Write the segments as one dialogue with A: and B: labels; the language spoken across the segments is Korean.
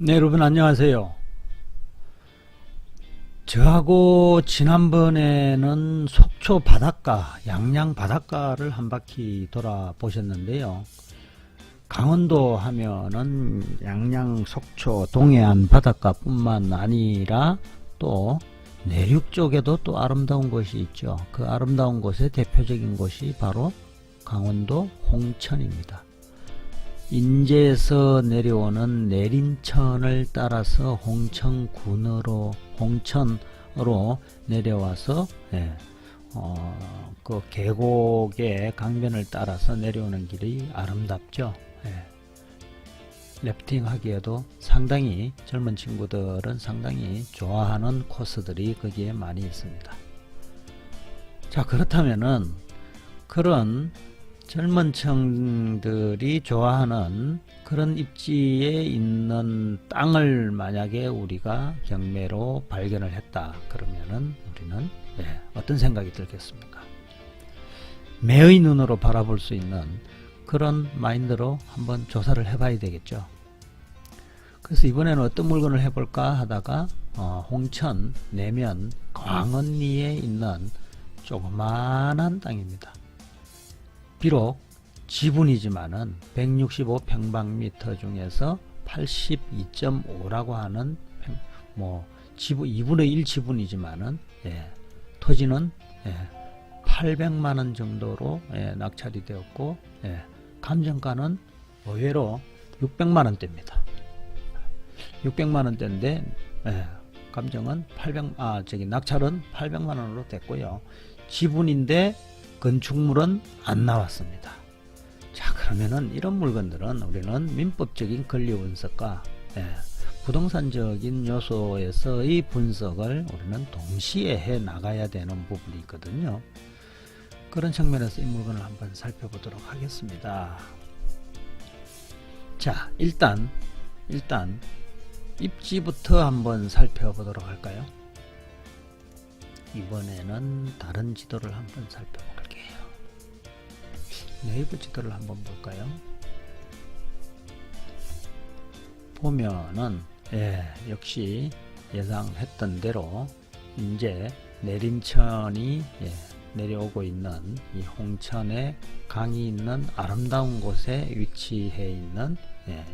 A: 네, 여러분 안녕하세요. 저하고 지난번에는 속초 바닷가, 양양 바닷가를 한 바퀴 돌아보셨는데요. 강원도 하면은 양양, 속초, 동해안 바닷가뿐만 아니라 또 내륙 쪽에도 또 아름다운 곳이 있죠. 그 아름다운 곳의 대표적인 곳이 바로 강원도 홍천입니다. 인제에서 내려오는 내림천을 따라서 홍천으로 내려와서 그 계곡의 강변을 따라서 내려오는 길이 아름답죠. 래프팅 하기에도 상당히 젊은 친구들은 상당히 좋아하는 코스들이 거기에 많이 있습니다. 자, 그렇다면은 그런 젊은 층들이 좋아하는 그런 입지에 있는 땅을 만약에 우리가 경매로 발견을 했다 그러면은 우리는 어떤 생각이 들겠습니까? 매의 눈으로 바라볼 수 있는 그런 마인드로 한번 조사를 해봐야 되겠죠. 그래서 이번에는 어떤 물건을 해볼까 하다가 홍천 내면 광언리에 있는 조그마한 땅입니다. 비록 지분이지만은 165평방미터 중에서 82.5라고 하는 지분 2분의 1 지분이지만은 토지는 800만원 정도로 낙찰이 되었고 감정가는 의외로 600만원대입니다. 600만원대인데 감정은 낙찰은 800만원으로 됐고요. 지분인데 건축물은 안 나왔습니다. 자, 그러면은 이런 물건들은 우리는 민법적인 권리 분석과 부동산적인 요소에서의 분석을 우리는 동시에 해 나가야 되는 부분이 있거든요. 그런 측면에서 이 물건을 한번 살펴보도록 하겠습니다. 자, 일단 입지부터 한번 살펴보도록 할까요? 이번에는 다른 지도를 한번 살펴볼게요. 네이버 지도를 한번 볼까요? 보면은 역시 예상했던 대로 이제 내림천이 내려오고 있는 이 홍천의 강이 있는 아름다운 곳에 위치해 있는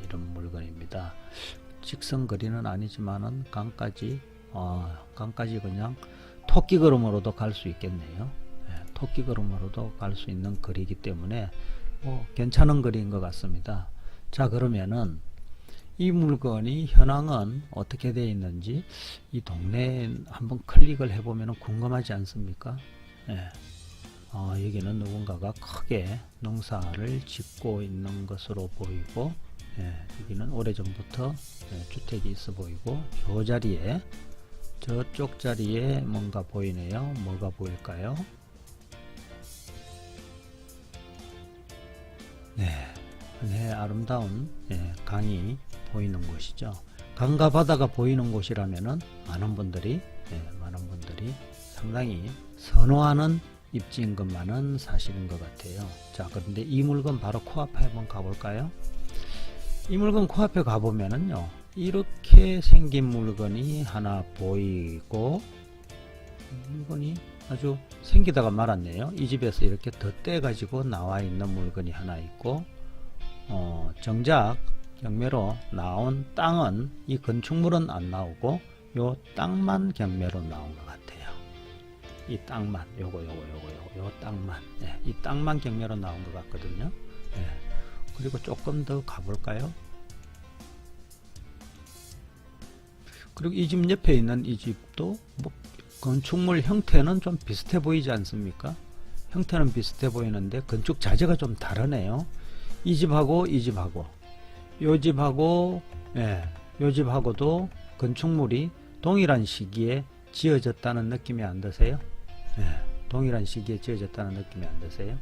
A: 이런 물건입니다. 직선 거리는 아니지만은 강까지 그냥 토끼 걸음으로도 갈 수 있겠네요. 토끼 걸음으로도 갈 수 있는 거리이기 때문에 괜찮은 거리인 것 같습니다. 자, 그러면은 이 물건이 현황은 어떻게 되어 있는지 이 동네에 한번 클릭을 해보면 궁금하지 않습니까? 여기는 누군가가 크게 농사를 짓고 있는 것으로 보이고 여기는 오래전부터 주택이 있어 보이고 저쪽 자리에 뭔가 보이네요. 뭐가 보일까요? 아름다운 강이 보이는 곳이죠. 강과 바다가 보이는 곳이라면은 많은 분들이 상당히 선호하는 입지인 것만은 사실인 것 같아요. 자, 그런데 이 물건 바로 코앞에 한번 가볼까요? 이 물건 코앞에 가보면은요, 이렇게 생긴 물건이 하나 보이고, 물건이 아주 생기다가 말았네요. 이 집에서 이렇게 덧대 가지고 나와 있는 물건이 하나 있고, 정작 경매로 나온 땅은 이 건축물은 안 나오고 요 땅만 경매로 나온 것 같아요. 이 땅만 요 땅만 이 땅만 경매로 나온 것 같거든요. 그리고 조금 더 가볼까요? 그리고 이 집 옆에 있는 이 집도 건축물 형태는 좀 비슷해 보이지 않습니까? 형태는 비슷해 보이는데 건축 자재가 좀 다르네요. 이 집하고 이 집하고 요 집하고도 건축물이 동일한 시기에 지어졌다는 느낌이 안 드세요? 동일한 시기에 지어졌다는 느낌이 안 드세요?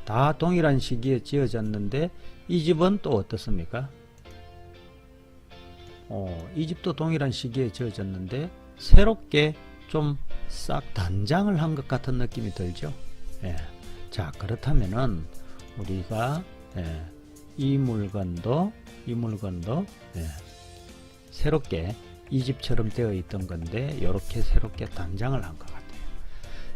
A: 다 동일한 시기에 지어졌는데 이 집은 또 어떻습니까? 이 집도 동일한 시기에 지어졌는데 새롭게 좀 싹 단장을 한 것 같은 느낌이 들죠. 자, 그렇다면은 우리가 이 물건도 새롭게 이 집처럼 되어 있던 건데 이렇게 새롭게 단장을 한 것 같아요.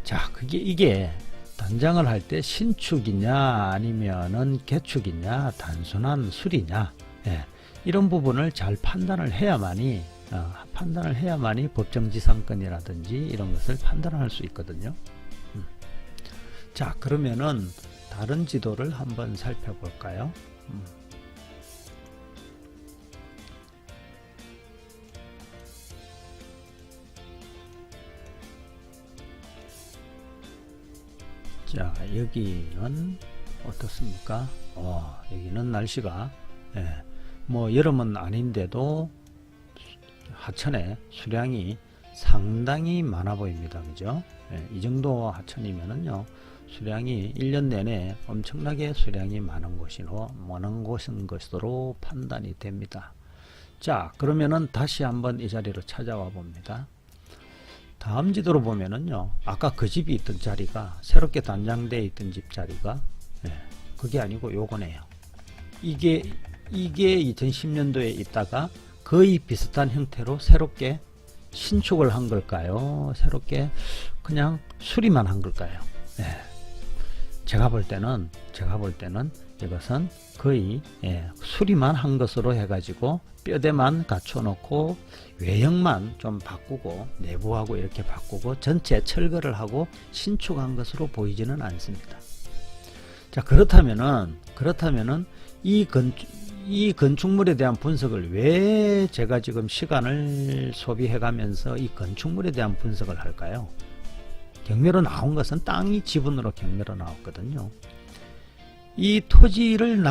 A: 자, 이게 단장을 할 때 신축이냐 아니면은 개축이냐 단순한 수리냐, 예, 이런 부분을 잘 판단을 해야만이 법정지상권이라든지 이런 것을 판단할 수 있거든요. 자, 그러면은 다른 지도를 한번 살펴볼까요? 자, 여기는 어떻습니까? 여기는 날씨가, 예, 뭐 여름은 아닌데도 하천에 수량이 상당히 많아 보입니다. 그죠? 예, 이 정도 하천이면은요, 수량이 1년 내내 엄청나게 수량이 많은 것으로 판단이 됩니다. 자, 그러면은 다시 한번 이 자리로 찾아와 봅니다. 다음 지도로 보면은요, 아까 그 집이 있던 자리가, 새롭게 단장되어 있던 집 자리가, 예, 그게 아니고 요거네요. 이게 2010년도에 있다가 거의 비슷한 형태로 새롭게 신축을 한 걸까요? 새롭게 그냥 수리만 한 걸까요? 예. 제가 볼 때는 이것은 거의, 예, 수리만 한 것으로 해가지고 뼈대만 갖춰 놓고 외형만 좀 바꾸고 내부하고 이렇게 바꾸고 전체 철거를 하고 신축한 것으로 보이지는 않습니다. 자, 그렇다면은 이 건축물에 대한 분석을 왜 제가 지금 시간을 소비해 가면서 이 건축물에 대한 분석을 할까요? 경매로 나온 것은 땅이 지분으로 경매로 나왔거든요. 이 토지를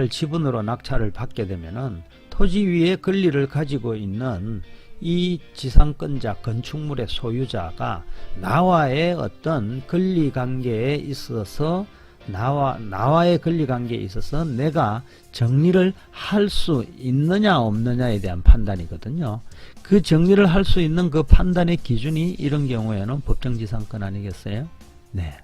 A: 지분으로 낙찰을 받게 되면은 토지 위에 권리를 가지고 있는 이 지상권자, 건축물의 소유자가 나와의 어떤 권리관계에 있어서 나와의 권리관계에 있어서 내가 정리를 할 수 있느냐 없느냐에 대한 판단이거든요. 그 정리를 할 수 있는 그 판단의 기준이 이런 경우에는 법정지상권 아니겠어요? 네.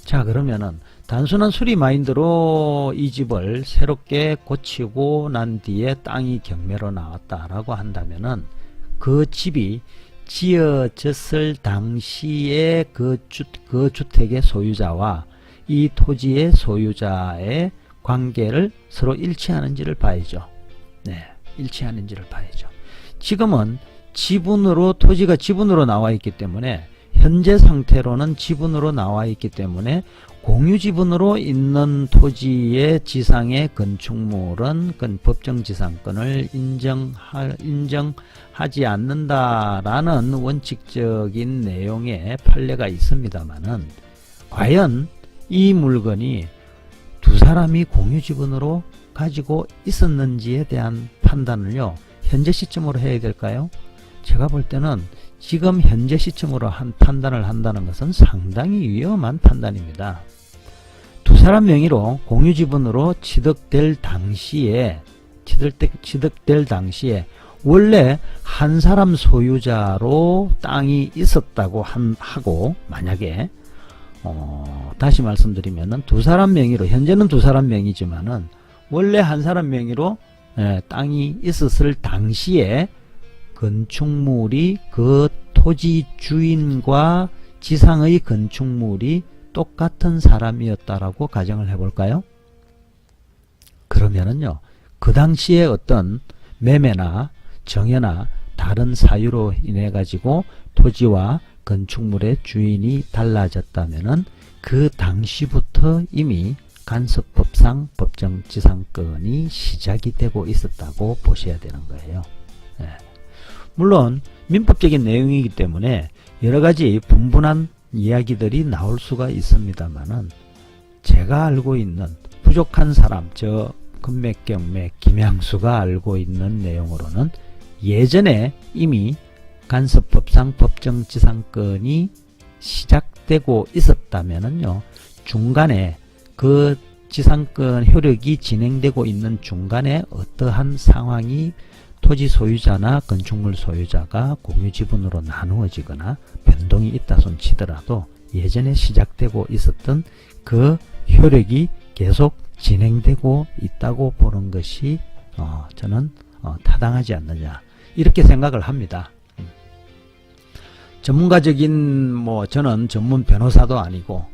A: 자, 그러면은 단순한 수리 마인드로 이 집을 새롭게 고치고 난 뒤에 땅이 경매로 나왔다라고 한다면은 그 집이 지어졌을 당시에 그 주택의 소유자와 이 토지의 소유자의 관계를 서로 일치하는지를 봐야죠. 네, 일치하는지를 봐야죠. 지금은 토지가 지분으로 나와 있기 때문에, 현재 상태로는 지분으로 나와 있기 때문에 공유 지분으로 있는 토지의 지상의 건축물은 법정지상권을 인정하지 않는다라는 원칙적인 내용의 판례가 있습니다만은, 과연 이 물건이 두 사람이 공유 지분으로 가지고 있었는지에 대한 판단을요, 현재 시점으로 해야 될까요? 제가 볼 때는 지금 현재 시점으로 판단을 한다는 것은 상당히 위험한 판단입니다. 두 사람 명의로 공유 지분으로 취득될 당시에 원래 한 사람 소유자로 땅이 있었다고 하고, 만약에 다시 말씀드리면은 두 사람 명의로, 현재는 두 사람 명의지만은 원래 한 사람 명의로, 예, 땅이 있었을 당시에 건축물이 그 토지 주인과 지상의 건축물이 똑같은 사람이었다라고 가정을 해볼까요? 그러면은요, 그 당시에 어떤 매매나 정여나 다른 사유로 인해 가지고 토지와 건축물의 주인이 달라졌다면은 그 당시부터 이미 간섭법상 법정지상권이 시작이 되고 있었다고 보셔야 되는 거예요. 예. 물론 민법적인 내용이기 때문에 여러가지 분분한 이야기들이 나올 수가 있습니다만은, 제가 알고 있는 부족한 사람, 저 금맥경매 김양수가 알고 있는 내용으로는 예전에 이미 간섭법상 법정지상권이 시작되고 있었다면은요, 중간에 그 지상권 효력이 진행되고 있는 중간에 어떠한 상황이 토지 소유자나 건축물 소유자가 공유 지분으로 나누어지거나 변동이 있다 손 치더라도 예전에 시작되고 있었던 그 효력이 계속 진행되고 있다고 보는 것이 저는 타당하지 않느냐. 이렇게 생각을 합니다. 전문가적인 저는 전문 변호사도 아니고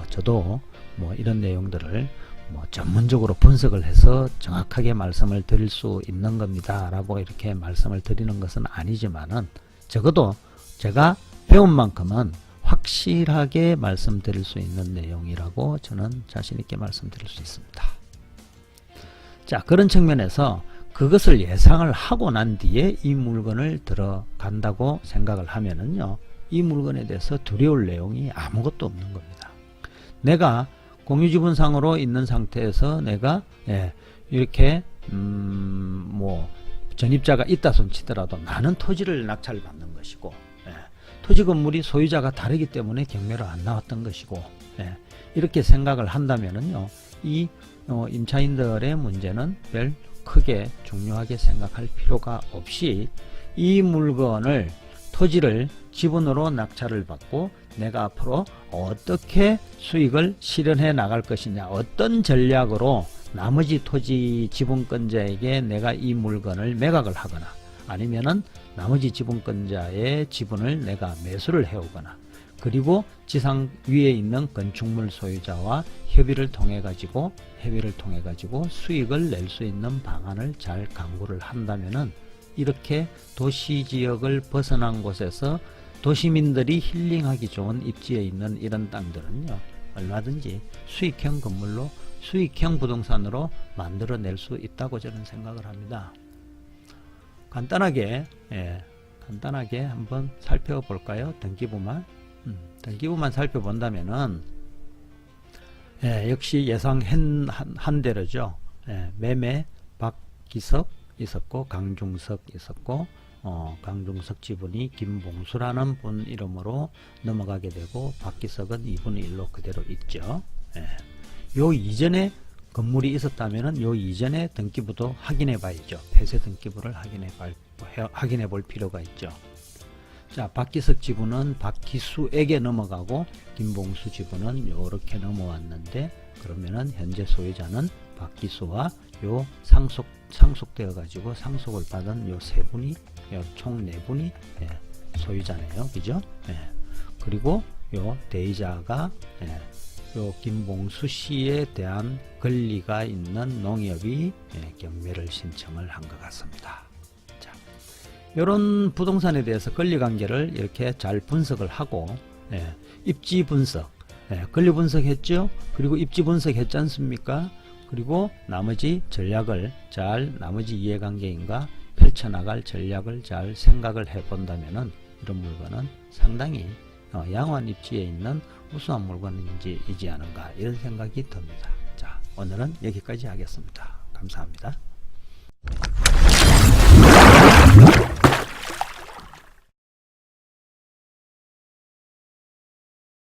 A: 저도 이런 내용들을 전문적으로 분석을 해서 정확하게 말씀을 드릴 수 있는 겁니다 라고 이렇게 말씀을 드리는 것은 아니지만은 적어도 제가 배운 만큼은 확실하게 말씀드릴 수 있는 내용이라고 저는 자신 있게 말씀드릴 수 있습니다. 자, 그런 측면에서 그것을 예상을 하고 난 뒤에 이 물건을 들어간다고 생각을 하면은요, 이 물건에 대해서 두려울 내용이 아무것도 없는 겁니다. 내가 공유지분상으로 있는 상태에서 내가 이렇게 전입자가 있다 손 치더라도 나는 토지를 낙찰을 받는 것이고, 토지 건물이 소유자가 다르기 때문에 경매로 안 나왔던 것이고, 이렇게 생각을 한다면은요, 이 임차인들의 문제는 별 크게 중요하게 생각할 필요가 없이 이 물건을 토지를 지분으로 낙찰을 받고 내가 앞으로 어떻게 수익을 실현해 나갈 것이냐, 어떤 전략으로 나머지 토지 지분권자에게 내가 이 물건을 매각을 하거나 아니면은 나머지 지분권자의 지분을 내가 매수를 해오거나 그리고 지상 위에 있는 건축물 소유자와 협의를 통해 가지고 수익을 낼 수 있는 방안을 잘 강구를 한다면은 이렇게 도시지역을 벗어난 곳에서 도시민들이 힐링하기 좋은 입지에 있는 이런 땅들은요, 얼마든지 수익형 건물로 수익형 부동산으로 만들어낼 수 있다고 저는 생각을 합니다. 간단하게 한번 살펴볼까요? 등기부만 살펴본다면은 역시 예상한 대로죠. 매매 박기석 있었고 강중석 있었고 강중석 지분이 김봉수라는 분 이름으로 넘어가게 되고 박기석은 2분의 1로 그대로 있죠. 요 이전에 건물이 있었다면은 요 이전에 등기부도 확인해 봐야죠. 폐쇄 등기부를 확인해 볼 필요가 있죠. 자, 박기석 지분은 박기수에게 넘어가고 김봉수 지분은 요렇게 넘어왔는데, 그러면은 현재 소유자는 박기수와 요 상속되어 가지고 상속을 받은 요 세 분이, 총 네 분이 소유자네요. 그죠? 그리고 요 대의자가 요 김봉수 씨에 대한 권리가 있는 농협이 경매를 신청을 한 것 같습니다. 자, 이런 부동산에 대해서 권리관계를 이렇게 잘 분석을 하고, 입지 분석, 권리 분석했죠. 그리고 입지 분석했지 않습니까? 그리고 나머지 전략을 나머지 이해관계인과 펼쳐나갈 전략을 잘 생각을 해본다면은 이런 물건은 상당히 양호한 입지에 있는 우수한 물건이지 않은가, 이런 생각이 듭니다. 자, 오늘은 여기까지 하겠습니다. 감사합니다.